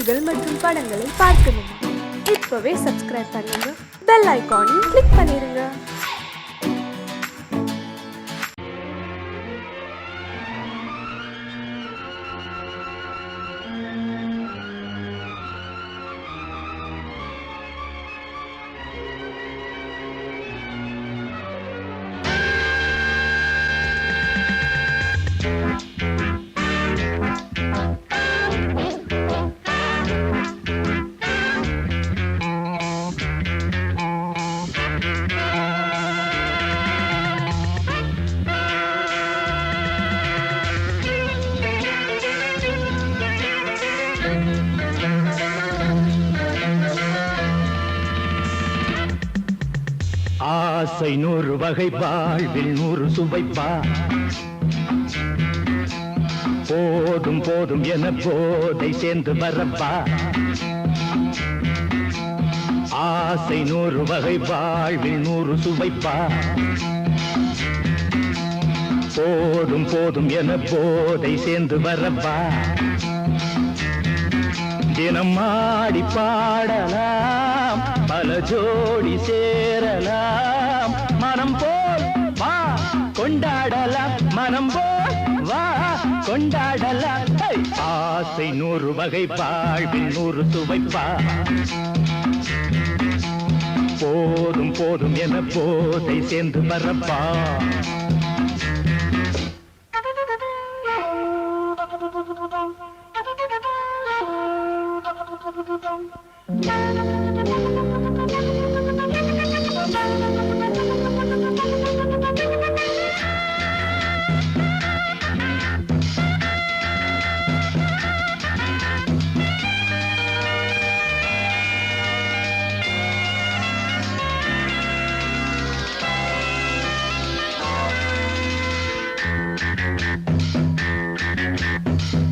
பாடல்கள் மற்றும் படங்களை பார்க்கணுமா? இப்பவே சப்ஸ்கிரைப் பண்ணுங்க, பெல் ஐகானையும் கிளிக் பண்ணிருங்க. ஆசை 100 வகை, வாழ்வில் 100 சுவைப்பா. போதும் போதும் என போதை சேர்ந்து வரப்பா. ஆசை 100 வகை, வாழ்வில் 100 சுவைப்பா. போதும் போதும் என போதை சேர்ந்து வரப்பா. தினம் ஆடி பாடலாம், பல ஜோடி சேரலாம். மனம் போல் வா கொண்டாடலாம், மனம் போல் வா கொண்டாடலாம். ஆசை 100 வகை, வாழ்வில் 100 சுவைப்பா. போதும் போதும் என போதை சேர்ந்து வரப்பா.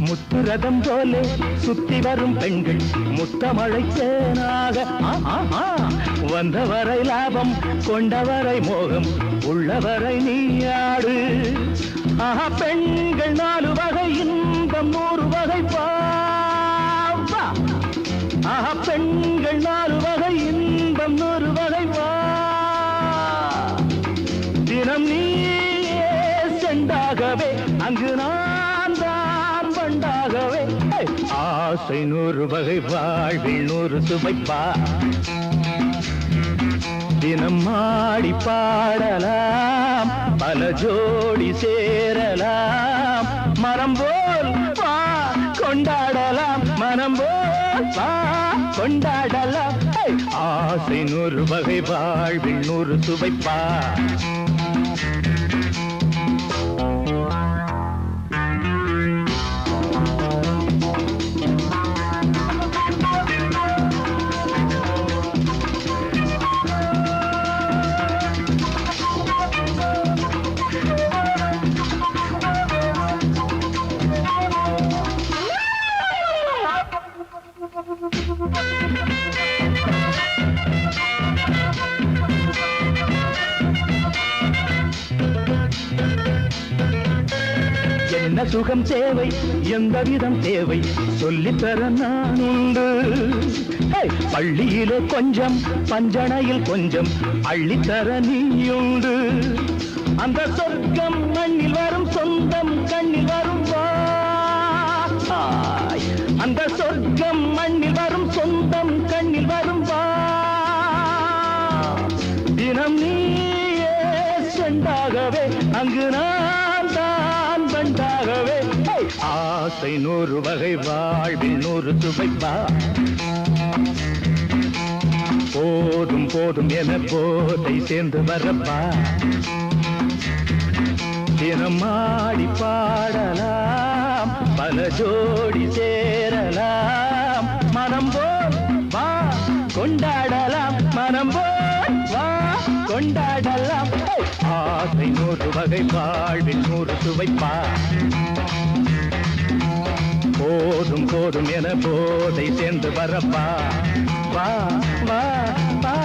முத்துரதம் போலே சுத்தி வரும் பெண்கள் முத்தமழை தேனாக. வந்தவரை லாபம், கொண்டவரை மோகம், உள்ளவரை நீயாடு. பெண்கள் 4 வகை, இன்பம் 100 வகை பாவா. பெண்கள் 4 வகை, இன்பம் 100 வகை வா. தினம் நீயே செண்டாகவே, அங்கு நான் தான் வண்டாகவே. ஆசை 100 வகை, வாழ்வில் 100 சுவைப்பா. தினம் ஆடி பாடலாம், பல ஜோடி சேரலாம். மனம் போல் வா கொண்டாடலாம், மனம் போல் வா கொண்டாடலாம். ஆசை 100 வகை, வாழ்வில் 100 சுவைப்பா. என்ன சுகம் தேவை, எந்த விதம் தேவை, சொல்லித்தர நான் உண்டு. பள்ளியிலே கொஞ்சம், பஞ்சனையில் கொஞ்சம், அள்ளித்தர நீயுண்டு. அந்த சொர்க்கம் மண்ணில் வரும், சொந்தம் கண்ணில் வரும் வா. அந்த சொர்க்கம் மண்ணில் வரும், சொந்தம் கண்ணில் வரும் வா. தினம் நீயே செண்டாகவே, அங்கு நான் தான் வண்டாகவே. ஆசை 100 வகை, வாழ்வில் 100 சுவைப்பா. போதும் போதும் என போதை சேர்ந்து வரப்பா. தினம் ஆடி பாடலாம், பல ஜோடி சேரலாம். மனம் போல் வா கொண்டாடலாம், மனம் போல் வா கொண்டாடலாம். ஆசை 100 வகை, வாழ்வில் 100 சுவைப்பா. போதும் போதும் என போதை சேர்ந்து வரப்பா. வா வா வா.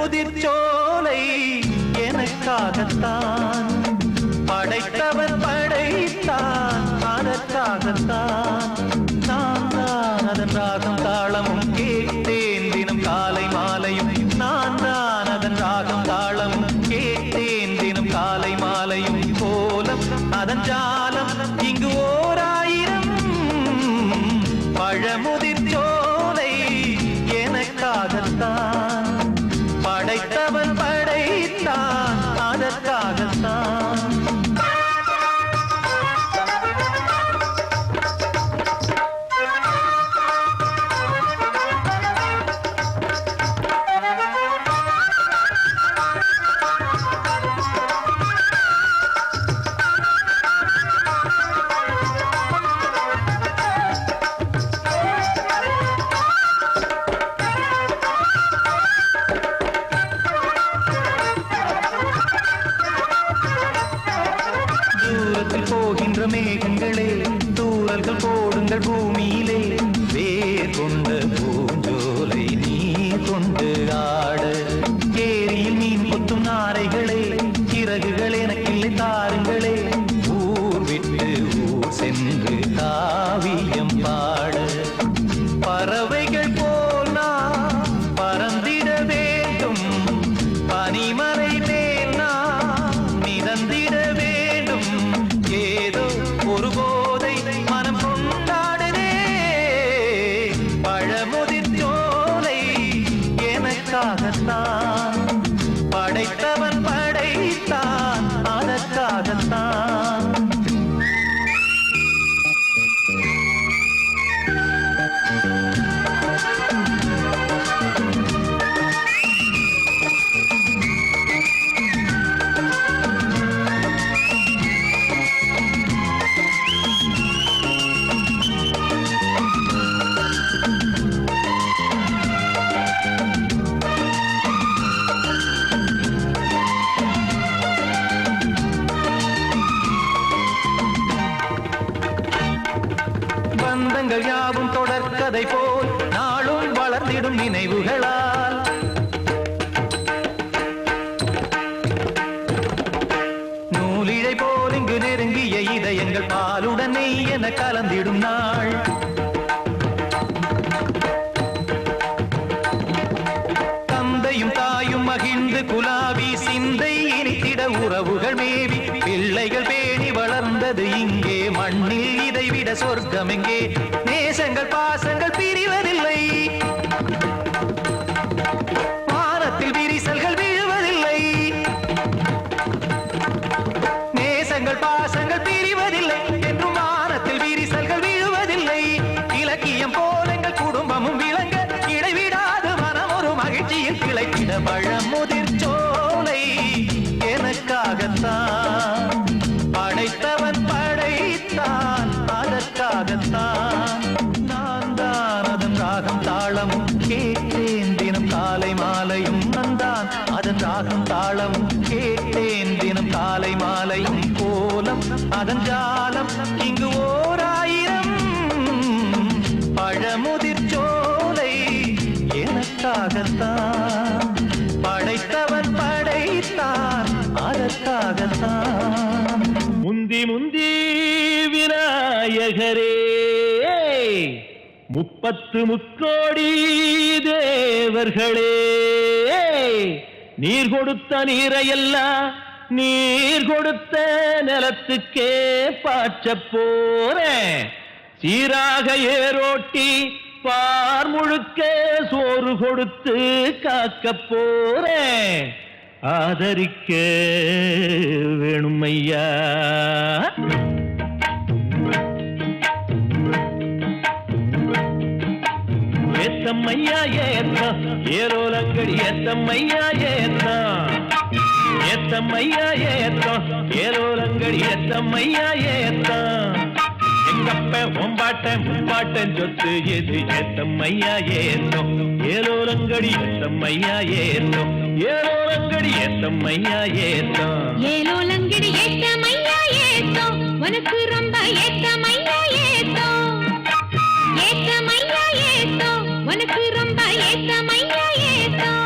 பழமுதிர்ச்சோலை எனக்காகத்தான் படைத்தவன் படைத்தான் அதற்காகத்தான் நான் தான் அதன் ராகம் தாளமும் கேட்டேன் தினம் காலை மாலையும் நான் தான் அதன் ராகம் தாளமும் கேட்டேன் தினம் காலை மாலையும் கோலம் அதன் ஜாலம் இங்கு ஓராயிரம் பழமுதிர்ச்சோலை எனக்காகத்தான் படைத்தவன் படைத்தான் அதற்காகத்தான் போகின்ற மேகங்களே தூரல்கள் போடுங்கள் பூமியிலே வேர் கொண்ட பூஞ்சோலை நீ கொண்டு ஆட ஏரியில் மீன் கொத்தும் நாரைகளே சிறகுகள் எனக்கில்லை தாருங்களே ஊர் விட்டு ஊர் சென்று காவியம் பாட பறவைகள் போல் நான் பறந்திட வேண்டும் பனிமலை மேல் நான் மிதந்திட வேண்டும் ஏதோ ஒரு போதை மனம் கொண்டாடுதே பழமுதிர்ச்சோலை எனக்காகத்தான் படைத்தவன் படைத்தான் அதற்காகத்தான் பந்தங்கள் யாவும் தொடர்கதை போல் நாளும் வளர்ந்திடும் நினைவுகளால் நூலிழை போல் இங்கு நெருங்கிய இதயங்கள் பாலுடன் நெய் என கலந்திடும் நாள் தந்தையும் தாயும் மகிழ்ந்து குலாவி சிந்தை இனித்திட உறவுகள் மேவி பிள்ளைகள் பேணி வளர்ந்தது இங்கே மண்ணில் இதைவிட சொர்க்கம் எங்கே நேசங்கள் பாசங்கள் பிரிவதில்லை வானத்தில் விரிசல்கள் விழுவதில்லை நேசங்கள் பாசங்கள் பிரிவதில்லை என்றும் வானத்தில் விரிசல்கள் விழுவதில்லை இலக்கியம் போல எங்கள் குடும்பமும் விளங்க இடைவிடாது மனம் ஒரு மகிழ்ச்சியில் கிளைத்திட பழமுதிர்ச்சோலை எனக்காகத்தான் படைத்தவன் படைத்தான் அதற்காகத்தான் நான் தான் அதன் ராகம் தாளமும் கேட்டேன் தினம் காலை மாலையும் நந்தான் அதன் ராகம் தாளமும் கேட்டேன் தினம் காலை மாலையும் கோலம் அதன் ஜாலம் இங்கு ஓராயிரம் பழமுதிர்ச்சோலை எனக்காகத்தான் படைத்தவன் படைத்தான் அதற்காகத்தான் முந்தி முந்தி விநாயகரே முப்பத்து முக்கோடி தேவர்களே நீர் கொடுத்த நீரையெல்லாம் நீர் கொடுத்த நிலத்துக்கே பாய்ச்ச போறேன் சீராக ஏரோட்டி பார் முழுக்க சோறு கொடுத்து காக்க போறேன் ஆதரிக்க வேணும் ஐயா ஏத்தம்மையா ஏத்தம் ஏரோலங்கடி ஏத்தம்மையா ஏத்தம் ஏத்தம்மையா ஏத்தம் ஏரோலங்கடி ஏத்தம்மையா ஏத்தம் எங்கப்ப ஒம்பாட்ட முப்பாட்டன் சொத்து எது ஏத்தம்மையா ஏத்தம் ஏரோலங்கடி ஏத்தம்மையா ஏத்தம் ஏரோலங்கடி ஏத்தம்மையா ஏத்தம் ஏலோலங்கடி ஏத்தம்மையா ஏத்தம் உனக்கு ரொம்ப ஏத்தம்மையா ஏத்தம் ஏத்தம்மையா ஏத்தம் உனக்கு ரொம்ப ஏத்தம்மையா ஏத்தம்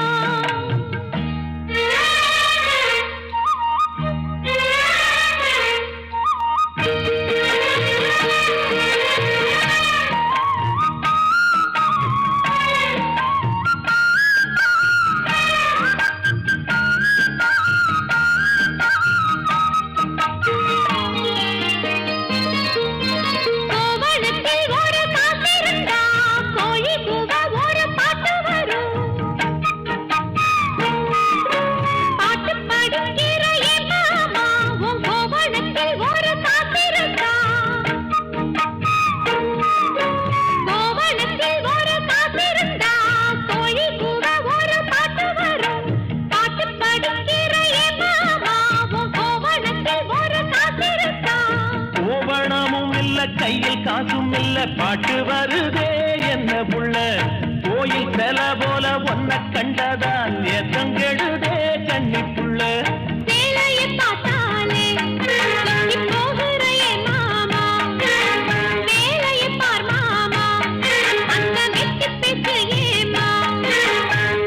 கையில் காசும் இல்ல பாட்டு வருதே என்ன புள்ள கோயில் செல போல ஒன்ன கண்டதான் ஏத்தம் கெடுதே கண்ணி புள்ள வேலையை பார்த்தாலே எங்கி போகிறையே மாமா வேலையை பார் மாமா அந்த வெட்டி பேச்சு ஏமா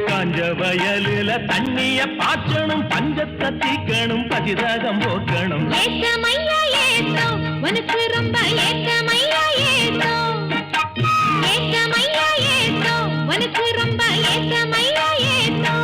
காஞ்ச வயலுல தண்ணிய பாய்ச்சணும் பஞ்சத்தை தீக்கணும் பதிராகம் போக்கணும் ஏத்தமையா ஏத்தோ உனக்கு ரொம்ப ஏத்தமையா ஏத்தோ ஏத்தமையா ஏத்தோ உனக்கு ரொம்ப ஏத்தமையா ஏத்தோ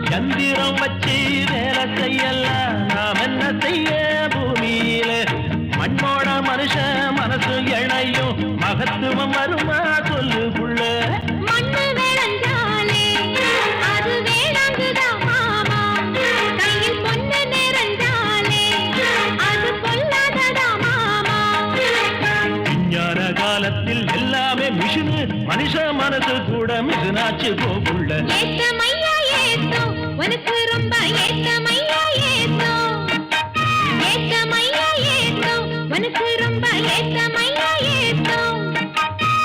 சந்திரம் வச்சு வேலை செய்யலாம் நாம் என்ன செய்ய பூமியில மண்ணோட மனுஷன் மனசு இணையும் மகத்துவம் வருமா சொல்லு புள்ள மண்ணு விளைஞ்சாலே அது வேளாங்குதான் மாமா கையில் பொண்ணு நிறைஞ்சாலே அது பொல்லாததா மாமா விஞ்ஞான காலத்தில் எல்லாமே மிஷினு மனுஷ மனசு கூட மிஷினாச்சு போகுள்ள ஏத்தமையா ஏத்தோ உனக்கு ரொம்ப ஏத்தமையா ஏத்தோ ஏத்தமையா ஏத்தோ உனக்கு ரொம்ப ஏத்தமையா ஏத்தோ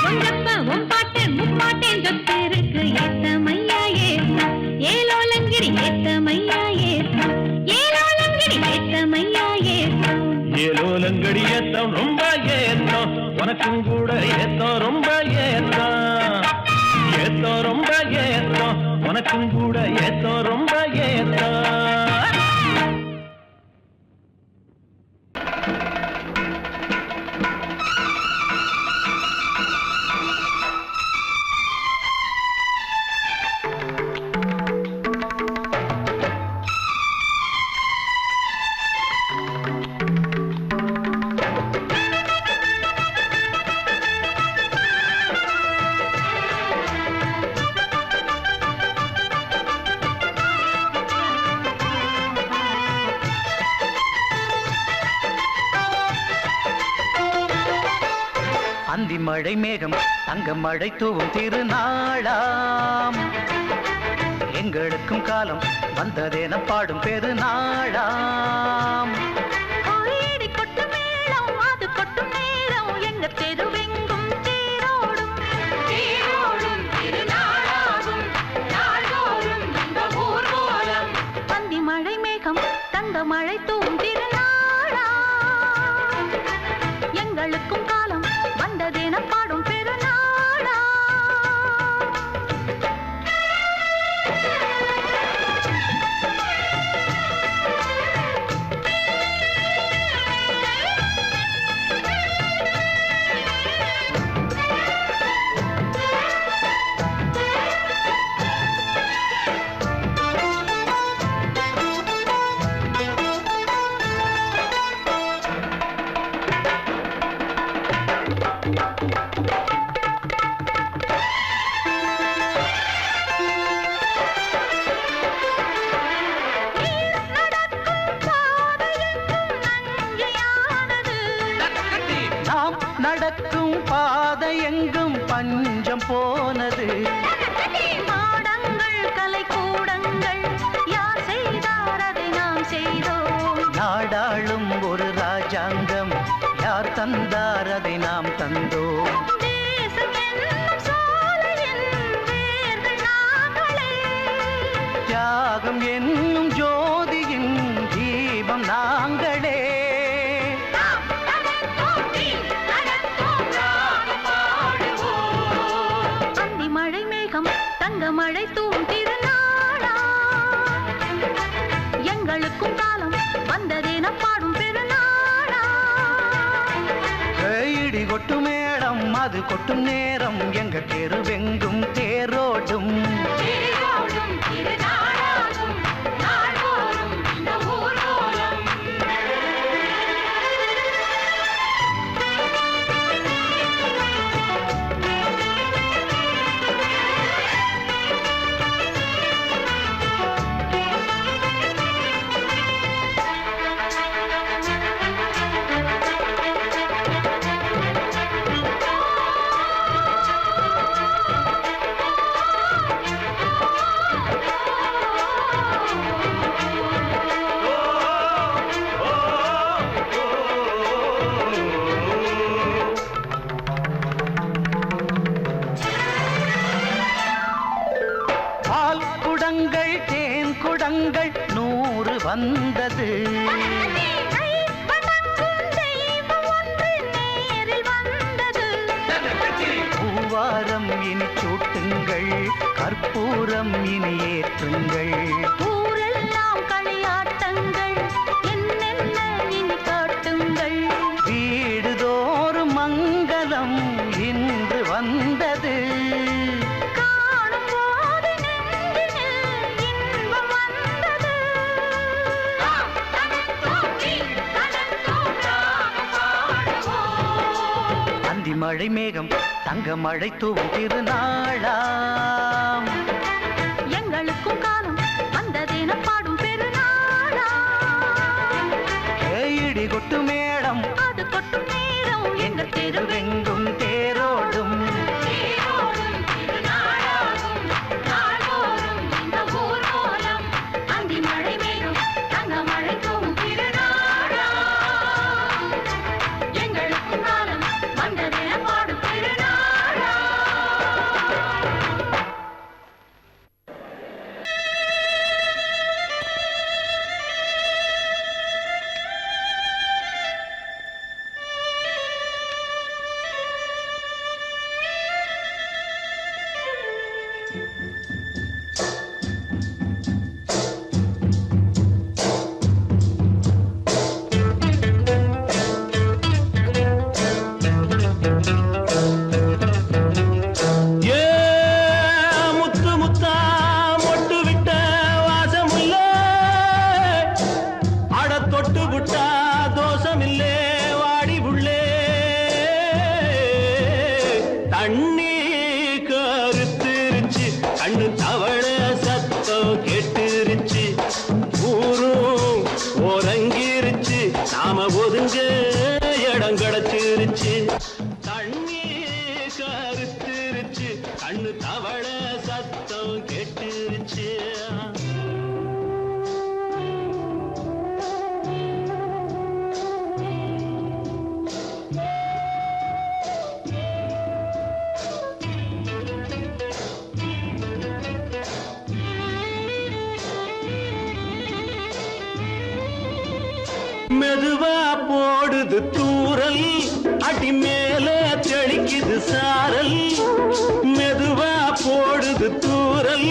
உங்கப்ப உன் பாட்டன் முப்பாட்டன் சொத்து இருக்கு ஏத்தமையா ஏத்தோ ஏலோலங்கிரி ஏத்தமையா ஏத்தோ ஏலோலங்கிரி ஏத்தமையா ஏத்தோ ஏலோலங்கடி ஏத்தம் ரொம்ப ஏத்தம் உனக்கும் கூட ஏத்தம் ரொம்ப ஏத்தம் ஏத்தம் ரொம்ப ஏத்தம் உனக்கும் கூட ஏத்தம் ரொம்ப ஏத்தம் அந்தி மழை மேகம் தங்க மழை தூவும் திருநாளாம் எங்களுக்கும் காலம் வந்ததென பாடும் பெருநாளாம் கோயிடி கொட்டு மேளம் அது கொட்டும் நேரம் எங்க தெருவெங்கும் தேரோடும் தேரோடும் திருநாளாகும் நாள்தோறும் இந்த ஊர்வலம் அந்தி மழை மேகம் தங்க மழை தூவும் திருநாளா எங்களுக்கும் காலம் வந்ததென பாடும் பெருநாளா நாம் நடக்கும் பாதை எங்கும் பஞ்சம் போனது மாடங்கள் கலை கூடங்கள் யார் செய்தார் அதை நாம் செய்தோம் நாடாளும் ஒரு ராஜாங்கம் யார் தந்தார் அதை நாம் தந்தோம் தேசம் என்னும் சோலையின் வேர்கள் நாங்களே தியாகம் என்னும் ஜோதியின் தீபம் நாங்களே அந்தி மழை மேகம் தங்க மழை தூ கொட்டு மேளம் அது கொட்டும் நேரம் எங்க தெருவெங்கும் தேரோடும் தேரோடும் திருநாளாகும் நாள்தோறும் இந்த ஊர்வலம். பால் குடங்கள் தேன் குடங்கள் 100 வந்தது பூவாரம் இனி சூட்டுங்கள் கற்பூரம் இனி ஏற்றுங்கள் ஊரெல்லாம் களியாட்டங்கள் என்னென்ன இனி காட்டுங்கள். வீடுதோறும் மங்களம் இன்று வந்தது காணும் போது நெஞ்சினில் இன்பம் வந்தது. அந்தி மழை மேகம் தங்க மழை தூவும் திருநாளாம் எங்களுக்கும் காலம் வந்ததென பாடும் பெருநாளா. இடி கொட்டு மேளம் அது கொட்டும் நேரம் எங்க தெருவெங்கும் தேரோடும் தேரோடும் திருநாளாகும் நாள்தோறும் இந்த ஊர்வலம். அந்தி மழை மேகம் தங்க மழை தூவும் திருநாளா. எங்களுக்கும் காலம் வந்ததென பாடும் பெருநாளா. ஏ முத்து முத்தா மொட்டு விட்ட வாசமுல்ல அட தொட்டு விட்டா தோஷமில்லே வாடி புள்ளே தண்ணி கருத்துருச்சு கண்ணு தவள சத்தம் கேட்டுருச்சு ஊரும் ஒரங்கிருச்சு நாம ஒதுங்க இடம் கிடைச்சிருச்சு தண்ணி கருத்துருச்சு கண்ணு தவள சத்தம் கேட்டுருச்சு மெதுவா போடுது தூரல் அடி மேல தெளிக்குது சாரல் மெதுவா போடுது தூரல்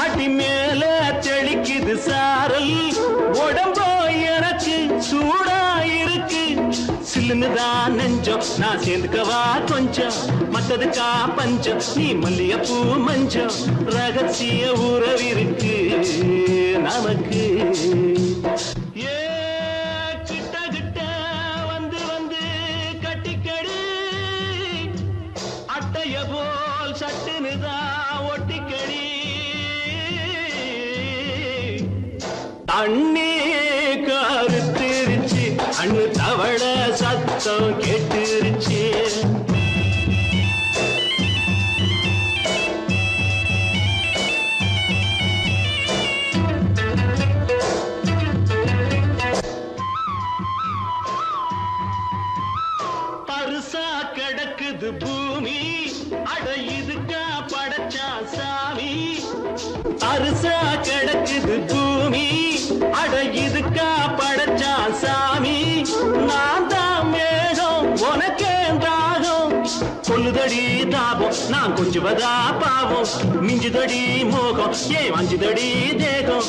அடி மேல தெளிக்குது சாரல் உடம்போ எனக்கு சூடா இருக்கு சில்லுன்னுதான் நெஞ்சம் நான் சேர்ந்துக்கவா கொஞ்சம் மத்ததுக்கா பஞ்சம் நீ மல்லிகைப்பூ மஞ்சம் ரகசிய உறவிருக்கு நமக்கு ஏ கிட்ட கிட்ட வந்து வந்து கட்டிக்கடி அட்டைய போல் சட்டுனுதான் ஒட்டிக்கடி தண்ணி கருத்திருச்சு அண்ணு தவள சத்தம் கேட்டுருச்சு பருசா கிடக்குது பூமி அட இதுக்கா படைச்சா சாமி அரிசா கிடக்குது பூமி அட இதுக்கா படைச்சா சாமி நான் தான் மேகம் உனக்கே தாகம் கொல்லுதடி தாபம் நான் கொஞ்சுவதா பாவம் மிஞ்சுதடி மோகம் ஏன் வஞ்சுதடி தேகம்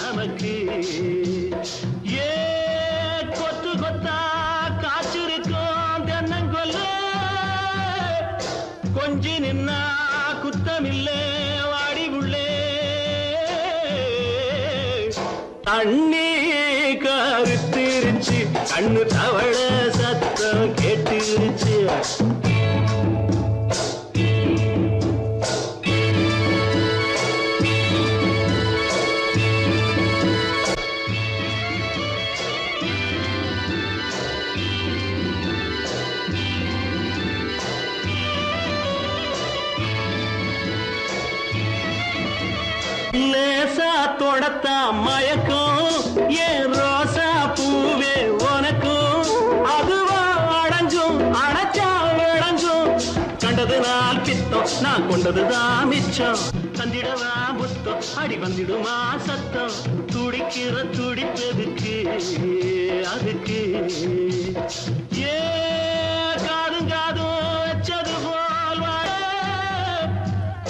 நமக்கு ஏ கொத்து கொத்தா காய்ச்சிருக்கும் கொஞ்சி நின்னா குத்தமில்லே வாடி உள்ளே தண்ணி கருத்திருச்சு கண்ணு தவள சத்தம் கேட்டுருச்சு லேசா தொடத்தா மயக்கும் ஏன் ரோசா பூவே உனக்கும் அதுவா அடைஞ்சும் அடைச்சா விளைஞ்சும் கண்டது நாள் பித்தம் நான் கொண்டதுதான் மிச்சம் தந்திடவா புத்தம் அடி வந்திடுமா சத்தம் துடிக்கிற துடிப்பதுக்கு அதுக்கு ஏ காதும் காதும் வச்சது போல் வாழ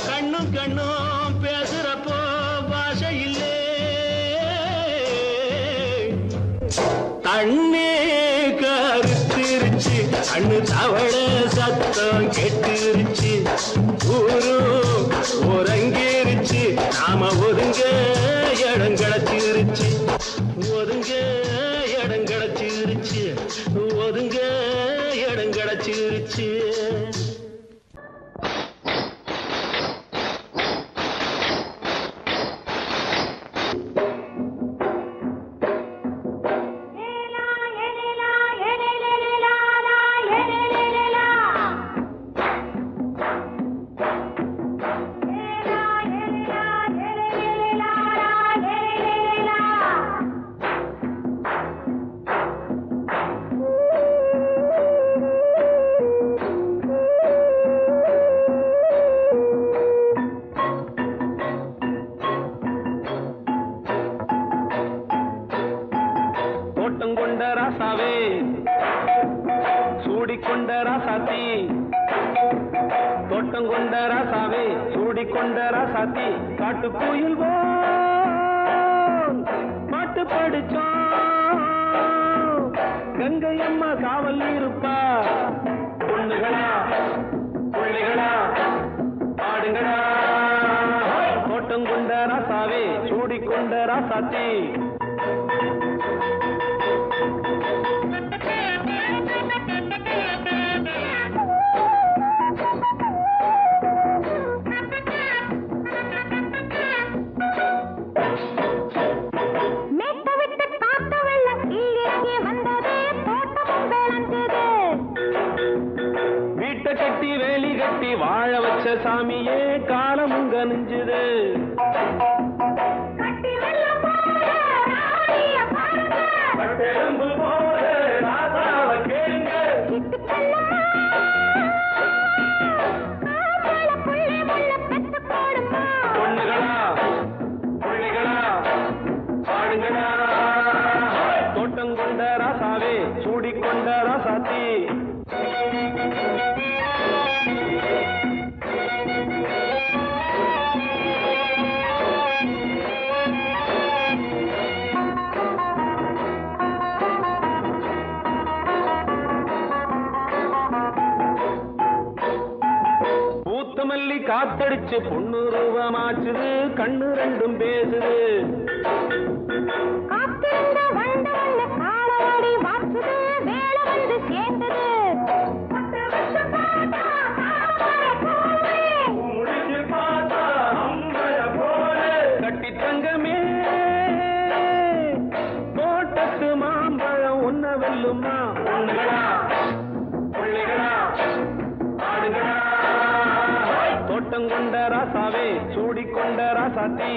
கண்ணும் கண்ணும் பேசுறப்போ பாஷை இல்லே தண்ணி கருத்திருச்சு கண்ணு தவள சத்தம் கெட்டுருச்சு ஊரும் உறங்கிருச்சு நாம ஒதுங்க இடம் கிடைச்சிருச்சு ஒதுங்க இடம் கிடைச்சிருச்சு ஒதுங்க இடம் கிடைச்சிருச்சு சூடிக்கொண்ட ராசாத்தி தோட்டம் கொண்ட ராசாவே சூடிக்கொண்ட ராசாத்தி காட்டு கோயில் பாட்டு படிச்சோம் கங்கை அம்மா காவல் இருப்பா பொண்ணுகளா பிள்ளைகளா ஆடுங்களா தோட்டம் கொண்ட ராசாவே சூடிக்கொண்ட ராசாத்தி கட்டி வேலி கட்டி வாழ வச்ச சாமியே காலமுங்க நெஞ்சுது பொண்ணுகளா பிள்ளைகளா ஆடுங்களா தோட்டம் கொண்ட ராசாவே சூடிக்கொண்ட ராசாத்தி மல்லி காத்தடிச்சு பொண்ணு ரூபமாச்சுது கண்ணு ரெண்டும் பேசுது கட்டி தங்கமே தோட்டத்து மாம்பழம் உன்ன வெல்லுமா பொண்ணுகளா பிள்ளைகளா ஆடுகளா தோட்டம் கொண்ட ராசாவே சூடிக்கொண்ட ராசாத்தி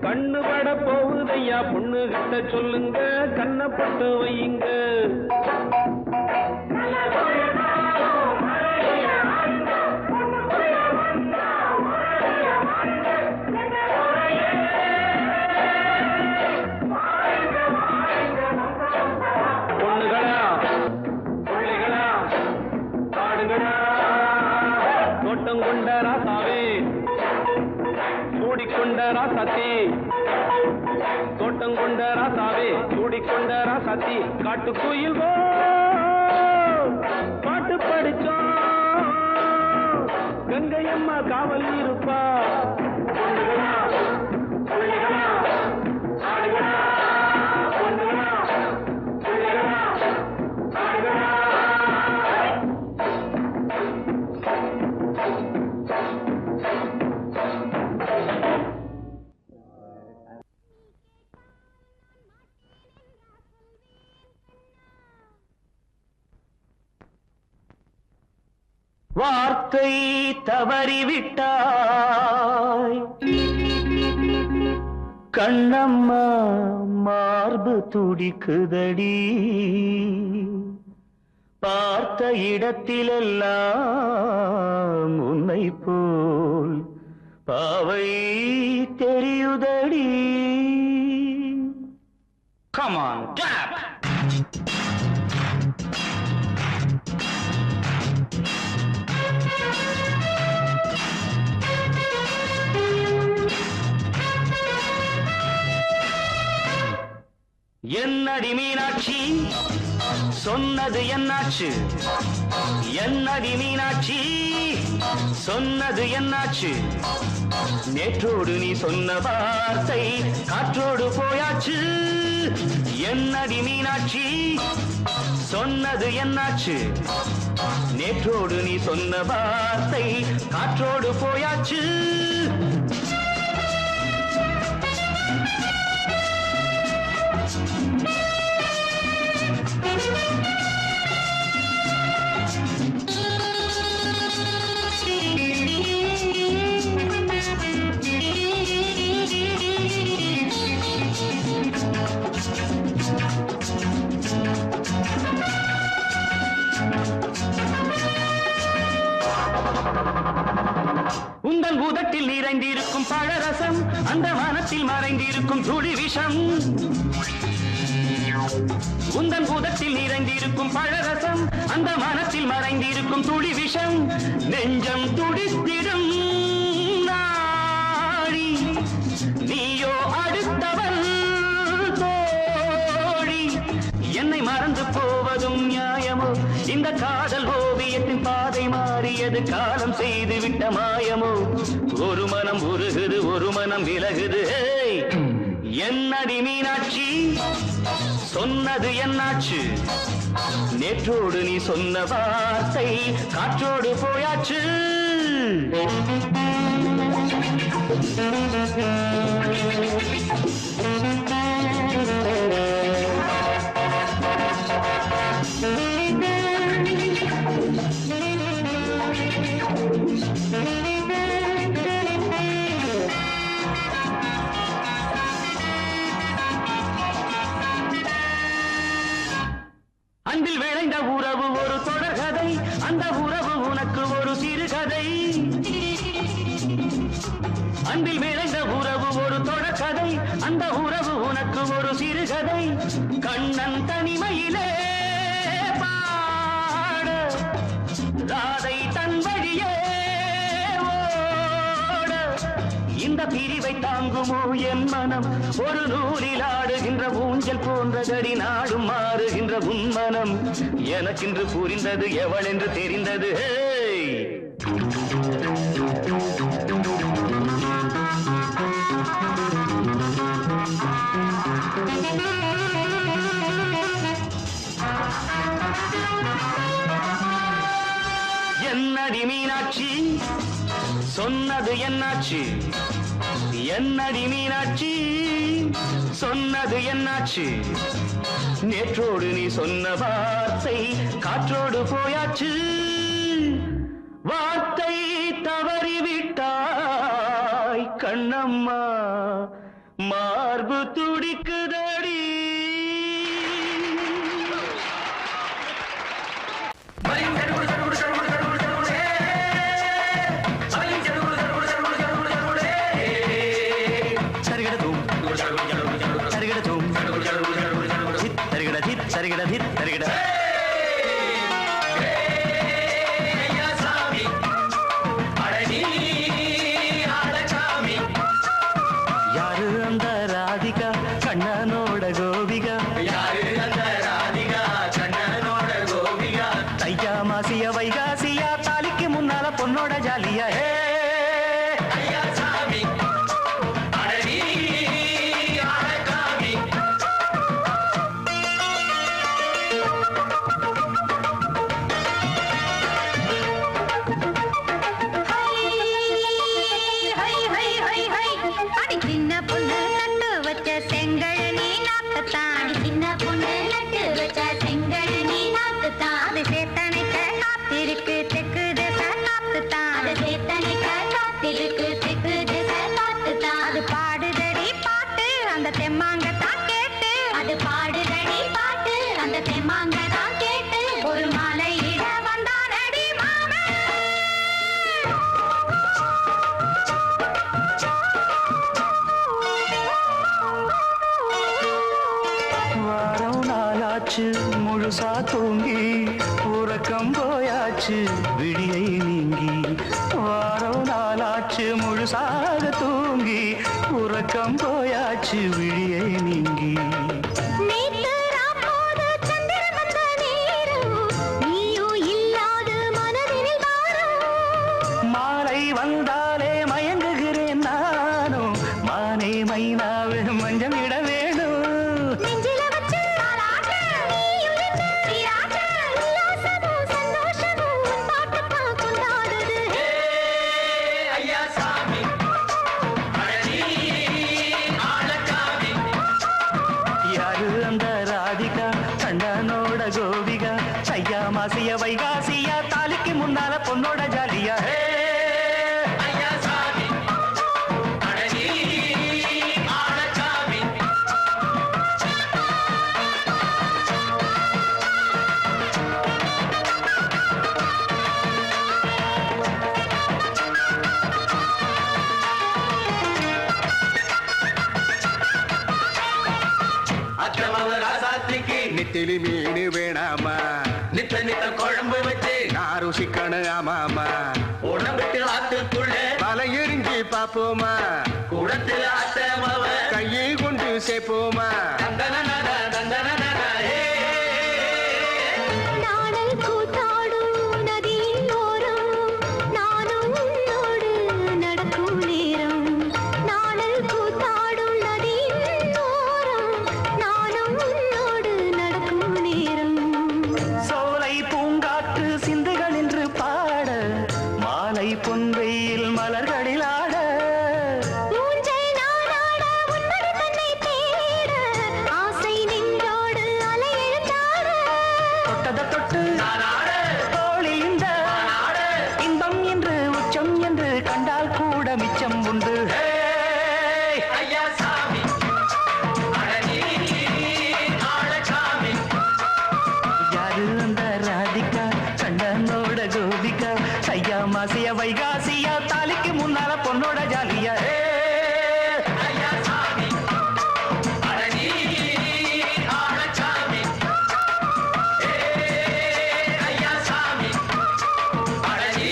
கண்ணு பட போகுதையா பொண்ணு கிட்ட சொல்லுங்க கண்ணப்பட்டு வையுங்க ராசாத்தி தோட்டம் கொண்ட ராசாவே சூடிக்கொண்ட ராசாத்தி காட்டு கோயில் பாட்டு படிச்சோம் கங்கையம்மா காவல் இருப்பா வார்த்தை தவறிவிட்டாய் கண்ணம்மா மார்பு துடிக்குதடி பார்த்த இடத்திலெல்லாம் உன்னை போல் பாவை தெரியுதடி. Come on, clap! என்னடி மீனாட்சி சொன்னது என்னாச்சு? என்னடி மீனாட்சி சொன்னது என்னாச்சு? நேற்றோடு நீ சொன்ன வார்த்தை காற்றோடு போயாச்சு. என்னடி மீனாட்சி சொன்னது என்னாச்சு? நேற்றோடு நீ சொன்ன வார்த்தை காற்றோடு போயாச்சு. உந்தன் பூதத்தில் நிறைந்திருக்கும் பழரசம் அந்த வானத்தில் மறைந்திருக்கும் துளி விஷம். உந்தன் பூதத்தில் நிறைந்திருக்கும் பழரசம் அந்த வானத்தில் மறைந்திருக்கும் துளி விஷம். நெஞ்சம் துடித்திடும் நாடி நீயோ அடுத்தவன் தோழி. என்னை மறந்து போவதும் நியாயமோ? இந்த காதல் ஓவியத்தின் பாதை மாறியது காலம் செய்து விட்ட மாயமோ? ஒரு மனம் உருகுது ஒரு மனம் விலகுது. என்னடி மீனாட்சி சொன்னது என்னாச்சு? நேற்றோடு நீ சொன்ன வார்த்தை காற்றோடு போயாச்சு. அன்பில் விளைந்த உறவு ஒரு தொடர்கதை, அந்த உறவு உனக்கு ஒரு சிறுகதை. அன்பில் விளைந்த உறவு ஒரு தொடர்கதை, அந்த உறவு உனக்கு ஒரு சிறுகதை. கண்ணன் தனிமையிலே பாட ராதை தன் வழியே ஓட. இந்த பிரிவை தாங்குமோ என் மனம்? ஒரு நூலில் ஆடுகின்ற ஊஞ்சல் போன்றதடி நாடும் மாறுகின்ற உன்மனம். எனக்கென்று புரிந்தது எவள் என்று தெரிந்தது. என்னடி மீனாட்சி சொன்னது என்னாச்சு? என்னடி மீனாட்சி சொன்னது என்னாச்சு? நேற்றோடு நீ சொன்ன வார்த்தை காற்றோடு போயாச்சு. வார்த்தை தவறிவிட்டாய் கண்ணம்மா மார்பு துடிக்குதடி. தருகிட மாசிய வைகாசியா தாலிக்கு முன்னால பொண்ணோட ஜாலியா ஐயா சாமி அடடி ஆழகாமி அடி சின்ன பொண்ணு நட்டு வச்ச செங்கல் நீ நாத்துத்தான் சின்ன பொண்ணு நட்டு வச்ச செங்கல் நீ நாத்துத்தான் அது சேத்தனைக்க காத்திருக்கு தெற்கு திசை காத்துத்தான் அது சேத்தனைக்க காத்திருக்கு தெற்கு திசை காத்துத்தான் அது பாடுதடி பாட்டு அந்த தெம்மாங்கத்தான் கேட்டு அது பாடுதடி பாட்டு அந்த தெம்மாங்கத்தான் கேட்டு ஒரு மாலையிட வந்தானடி மாமே வாரம் நாளாச்சு முழுசா தூங்கி உறக்கம் போயாச்சு விடியை நீங்கி வாரம் நாளாச்சு முழுசாக தூங்கி உறக்கம் போயாச்சு விடியை நீங்கி நேத்து ராப்போது சந்திரன் வந்த நேரம் நீயும் இல்லாது மனதினில் வாரம் மாலை வந்தாலே மயங்குகிறேன் நானும் மானே மைனாவே மஞ்சம் இட வேணும் நெஞ்சில வச்சு தாலாட்ட நீயும் என்ன நீராட்ட உல்லாசமும் சந்தோஷமும் உன் பாட்டுத்தான் கொண்டாடுது ஐயா சாமி அடடி ஆழகாமி யாரு அந்த ராதிகா கண்ணனோட கோபிகா ஐயா மாசிய வைகாசியா தாலிக்கு முன்னால பொண்ணோட ஜாலியா ஐயா சாமி அடடி ஆழகாமி அக்கிரமவ ராசாத்திக்கு நெத்திலி மீன் வேணாமா நித்த நித்த குழம்பு வச்சு நான் ருசிக்கணும் ஆமாமா உடம்பிட்டு ஆத்துக்குள்ள பல எரிஞ்சு பாப்போமா குடத்தில் ஆத்தமவ கையை கொண்டு சேர்ப்போமா தந்தன தந்தன நாடல் கூத்தாடும் நதியின் ஓரம் நானும் உன்னோடு நடக்கும் நேரம் நாடல் கூத்தாடும் நதியின் ஓரம் நானும் உன்னோடு நடக்கும் நேரம் சோலை பூங்காற்று சிந்துகள் என்று பாட மாலை பொன்வெயில் மலர்களில் ஆட ஊஞ்சல் நானாட உன்மடி தன்னை தேட ஆசை நின்றோடு அலை எழுந்தாட தொட்டத தொட்டு தோழி இந்த இன்பம் என்று உச்சம் என்று கண்டால் கூட மிச்சம் உண்டு ஐயா சாமி அடடி ஆழகாமி யாரு அந்த ராதிகா கண்ணனோட கோபிகா ஐயா மாசிய வைகாசியா தாலிக்கு முன்னால பொண்ணோட ஜாலியா ஐயா சாமி அடடி ஆழகாமி ஐயா சாமி அடடி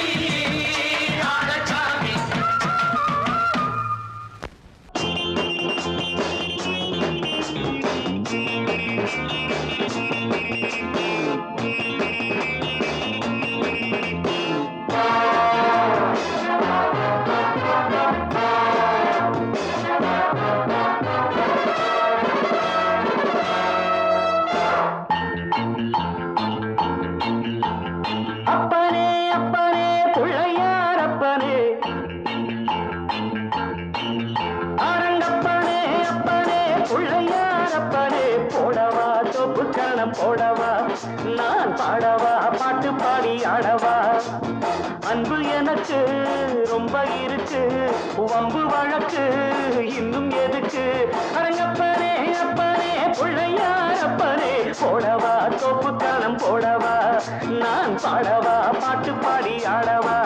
ஆழகாமி அப்பனே அப்பனே பிள்ளையார் அப்பனே அரங்கப்பனே அப்பனே பிள்ளையார் அப்பனே போடவா தொப்பு கரணம் போடவா நான் பாடவா பாட்டு பாடி ஆடவா அன்பு எனக்கு ரொம்ப இருக்கு வம்பு வழக்கு இன்னும் எதுக்கு அரங்கப்பனே அப்பனே பிள்ளையார் அப்பனே போடவா தொப்பு கரணம் போடவா நான் பாடவா பாட்டு பாடி ஆடவா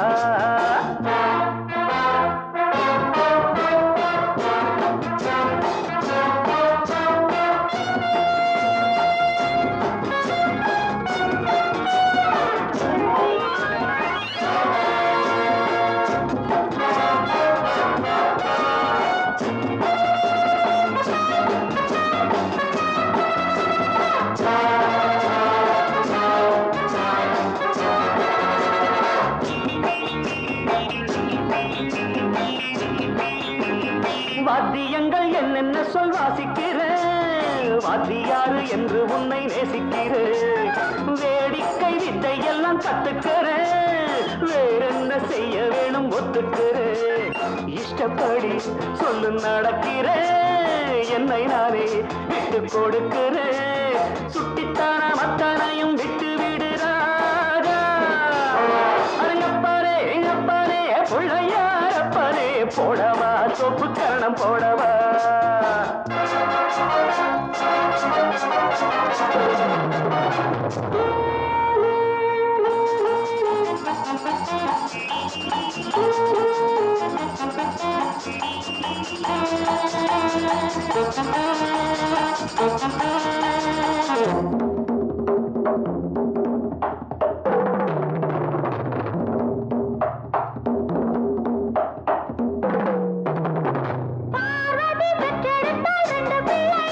வாத்தியாரு என்று உன்னை நேசிக்கிறேன். வேடிக்கை வித்தை எல்லாம் கத்துக்கிறேன். வேறென்ன செய்ய வேணும் ஒத்துக்கிறேன். இஷ்டப்படி சொல்லு நடக்கிறேன். என்னை நானே விட்டு கொடுக்கிறேன். சுட்டித்தான மத்தனையும் விட்டு விடுறாரா. அரங்கப்பாரே எங்கப்பாரே பிள்ளையாரப்பனே போடவா சொப்பு கரணம் போடவா. பார்வதி பெற்றெடுத்தாள் 2 பிள்ளை.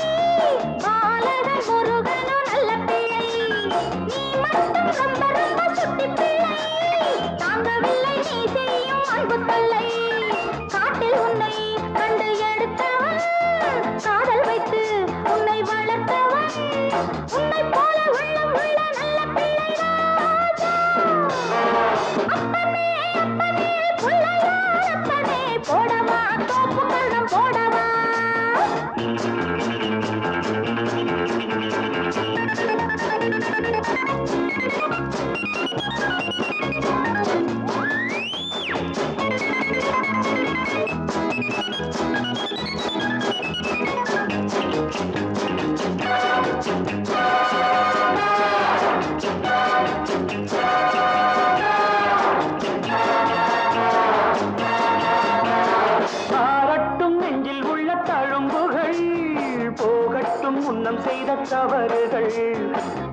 பாலகன் முருகனும் நல்ல பிள்ளை. நீ மட்டும் ரொம்ப ரொம்ப சுட்டி பிள்ளை. தாங்கவில்லை நீ செய்யும் அன்பு தொல்லை. காட்டில் உன்னை கண்டு எடுத்தவன். காதல் வைத்து உன்னை வளர்த்தவன். உன்னை போல உள்ளம் உள்ள நல்ல பிள்ளை ராஜா. அப்பனே அப்பனே பிள்ளையார் அப்பனே போடவா தோப்பு கரணம் போடவா. பாரட்டும் நெஞ்சில் உள்ள தழும்புகள். போகட்டும் முன்னம் செய்த தவறுகள்.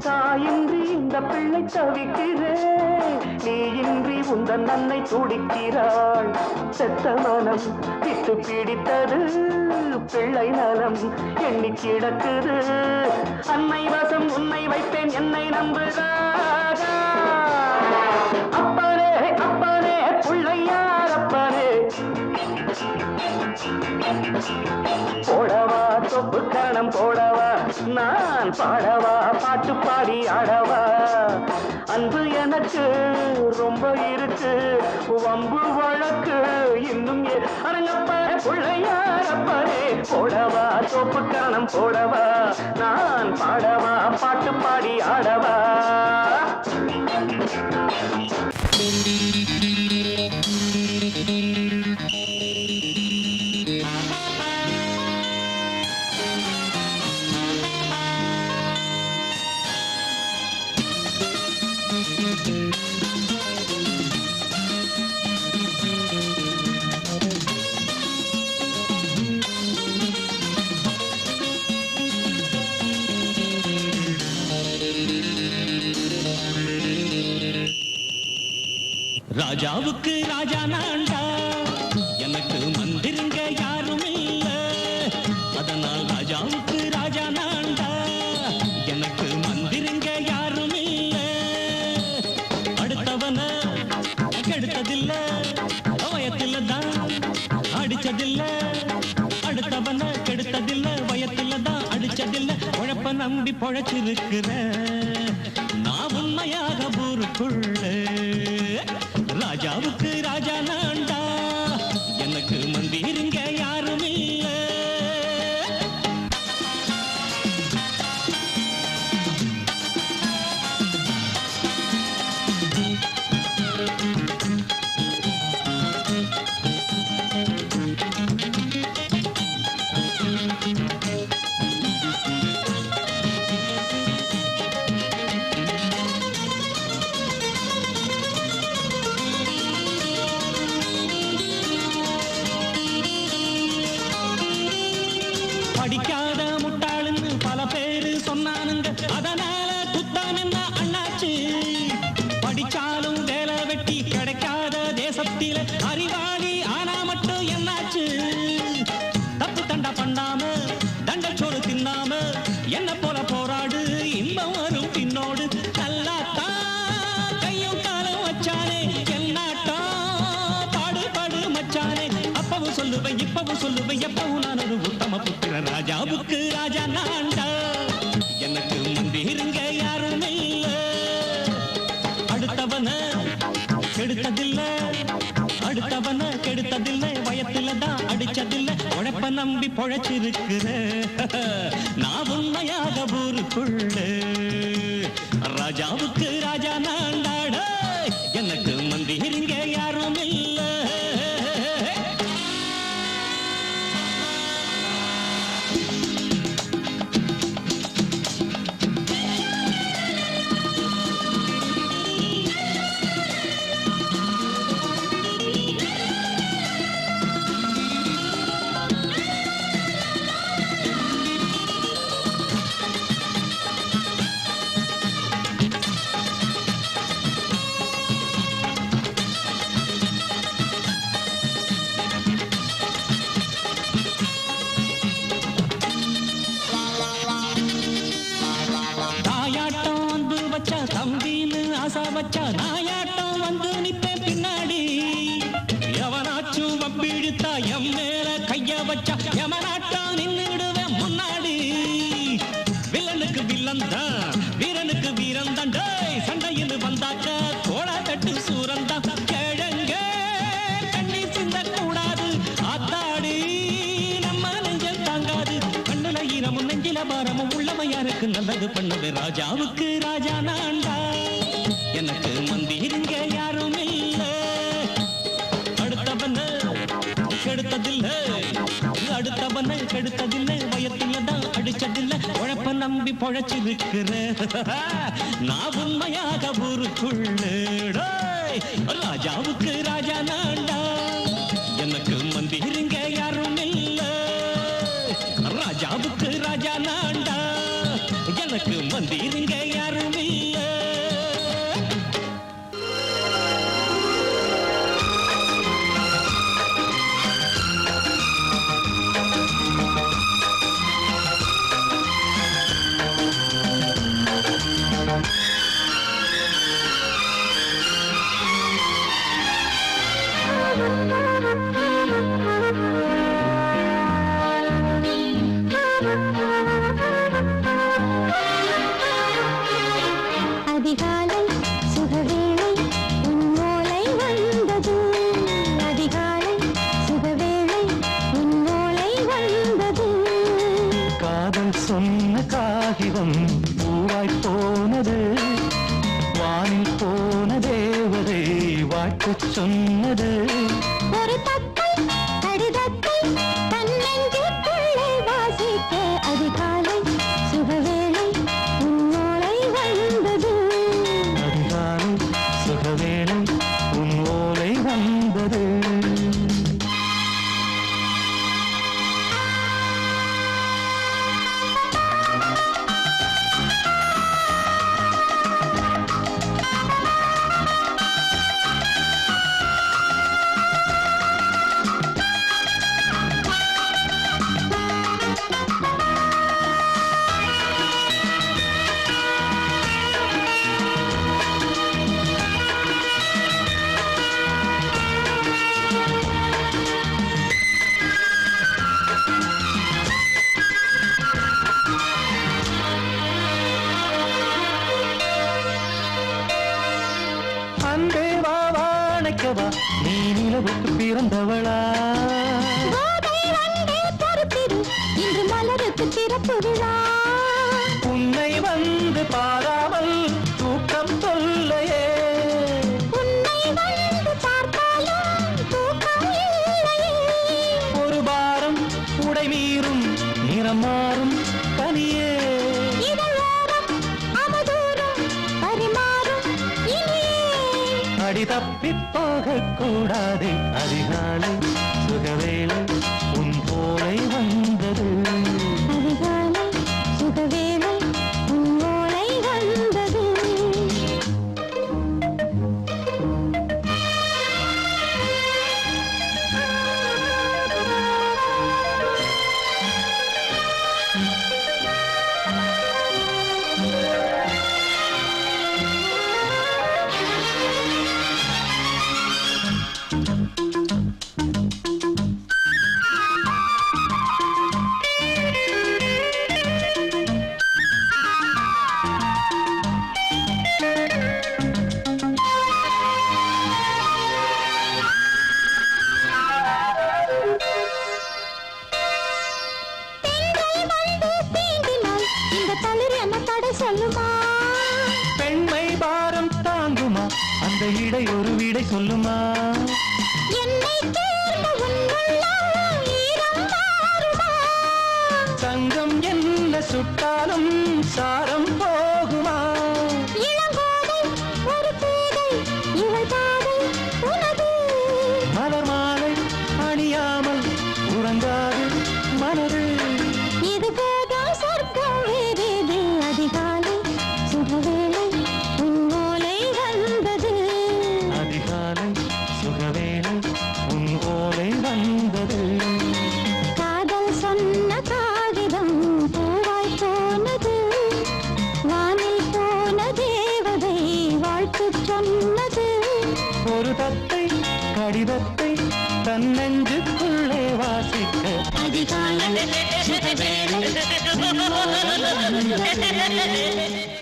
தாயின்றி இந்த பிள்ளை தவிக்கிறேன். நீயின்றி உந்தன் அன்னை துடிக்கிறாள். செத்த மனம் விட்டு பிடித்தது. பிள்ளை நலம் எண்ணி கிடக்குது. அன்னை வசம் உன்னை வைத்தேன் என்னை நம்புகிறாரா. அப்பனே அப்பனே பிள்ளையார் அப்பனே போடவா தொப்பு கரணம் போடவா. நான் பாடவா பாட்டு பாடி ஆடவா. அன்பு எனக்கு ரொம்ப இருக்கு. வம்பு வழக்கு இன்னும் அரங்கப்ப பிள்ளையாரப்பனே போடவா தொப்பு கரணம் போடவா. நான் பாடவா பாட்டு பாடி ஆடவா. ராஜாவுக்கு ராஜா நான்டா. எனக்கு மந்திருங்க யாரும் இல்ல. அதனால் ராஜாவுக்கு ராஜா நான்டா. எனக்கு மந்திருங்க யாரும் இல்ல. அடுத்தவன கெடுத்ததில்ல. வயத்தில தான் அடிச்சதில்ல. அடுத்தவன கெடுத்ததில்ல. வயத்தில தான் அடிச்சதில்ல. உழப்ப நம்பி பொழைச்சிருக்கிற நான் உண்மையாக ஊருக்குள்ள. ராஜாவுக்கு ராஜா நான்டா. எனக்கு மந்திருங்க யாரும் இல்ல. படிக்காத முட்டாளுன்னு பல பேரு சொன்னானுங்க. அதனால குத்தான் என்ன அண்ணாச்சு. படிச்சாலும் வேலை வெட்டி கிடைக்காத தேசத்தில அறிவாளி ஆனா மட்டும் என்னாச்சு. தப்பு தண்டா பண்ணாம தண்டச்சோறு தின்னாம என்ன போல போராடு. இன்பம் வரும் பின்னோடு. நல்லாத்தான் கையும் காலம் வச்சானே. என்னாட்டம் பாடு பாடு மச்சானே. அப்பவும் சொல்லுவேன் இப்பவும் சொல்லுவேன் எப்பவும் நான் ஒரு உத்தம பிரம்மபுத்திர ராஜாவுக்கு ராஜா நான்டா எனக்கு மந்திருங்க யாரும் இல்ல அடுத்தவன கெடுத்ததில்ல அடுத்தவன கெடுத்ததில்ல வயத்துல தான் அடிச்சதில்ல உழைப்ப நம்பி பொழைச்சிருக்கிற நான் உண்மையாக ஊருக்குள்ள ராஜாவுக்கு ராஜா நான்டாட எனக்கு மந்திருங்க யாரும் இல்ல தம்பின்னு ஆசா வச்சா நாயாட்டம் வந்து நிப்பேன் பின்னாடி எவனாச்சும் வம்பிழுத்தா எம் மேல கைய வச்சா எவனாட்டம் நின்னுடுவேன் முன்னாடி வில்லனுக்கு வில்லன் தான் வீரனுக்கு வீரன் தான் சண்டையில் வந்தாக்க கோட தட்டு சூரன் தான் கிழங்க கண்ணி சிந்த கூடாது ஆத்தாடி நம்ம நெஞ்சல் தாங்காது கண்ணுல ஈரமும் நெஞ்சில பாரமும் உள்ளவன் யாருக்கு நல்லது பண்ணது ராஜாவுக்கு ராஜா நான்டா எனக்கு மந்திருங்க யாரும் இல்ல அடுத்தவன கெடுத்ததில்லை அடுத்தவன கெடுத்ததில்லை வயத்துல தான் அடிச்சதில்லை உழைப்ப நம்பி பொழைச்சிருக்கிற நான் உண்மையாக ஊருக்குள்ள ராஜாவுக்கு ராஜா நான்டா எனக்கு மந்திருங்க யாரும் இல்ல ராஜாவுக்கு ராஜா நான்டா எனக்கு மந்திருங்க யாரும் இல்ல அதிகாலை சுகவேளை உன்னோலை வந்தது அதிகாலை சுகவேளை உன்னோலை வந்தது காதல் சொன்ன காகிதம் பூவாய் போனது வானில் போன தேவதை வாழ்த்து சொன்னது ஒரு தத்தை கடிதத்தை தன்னெஞ்சுக்குள்ளே வாசிக்க அதிகாலை சுகவேளை உன்னோலை வந்தது அதிகாலை சுகவேளை உன் ஓலை வந்தது அன்பே வா வாழைக்கவா நீ நிலவுக்கு பிறந்தவளா கோதை வந்தே பொறுத்திரு இன்று மலருக்கு திறப்பு விழா உன்னை வந்து பாராமல் தூக்கம் சொல்லையே உன்னை வந்து பார்த்தாலும் தூக்கம் இல்லையே ஒரு பாரம் உடை மீறும் நிறம் மாறும் தனியே இதழோரம் அவதூறம் பரிமாறும் இனியே அடி தப்பி போகக் கூடாது அதிகாலை சுகவேளை உன் போலை வந்தது அதிகாலை சுகவேளை உன்னோலை வந்தது அந்த இடை ஒரு விடை சொல்லுமா என்னை தேர்ந்த உன் உள்ளம் ஈரம் மாறுமா? தங்கம் என்ன சுட்டாலும் சாரம் போகுமா இளங்கோதை ஒரு பேதை இவள் பாதை உனது. மலர் மாலை அணியாமல் உறங்காது மனது இது போதும் சொர்க்கம் வேறேது. அதிகாலை சுகவேளை உன் ஓலை வந்தது. அதிகாலை சுகவேளை உன் ஓலை வந்தது காதல் சொன்ன காகிதம் பூவாய் போனது. வானில் போன தேவதை வாழ்த்து சொன்னது. ஒரு தத்தை கடிதத்தை தன் நெஞ்சுக்குள்ளே வாசிக்க அதிகாலை சுகவேளை உன் ஓலை வந்தது.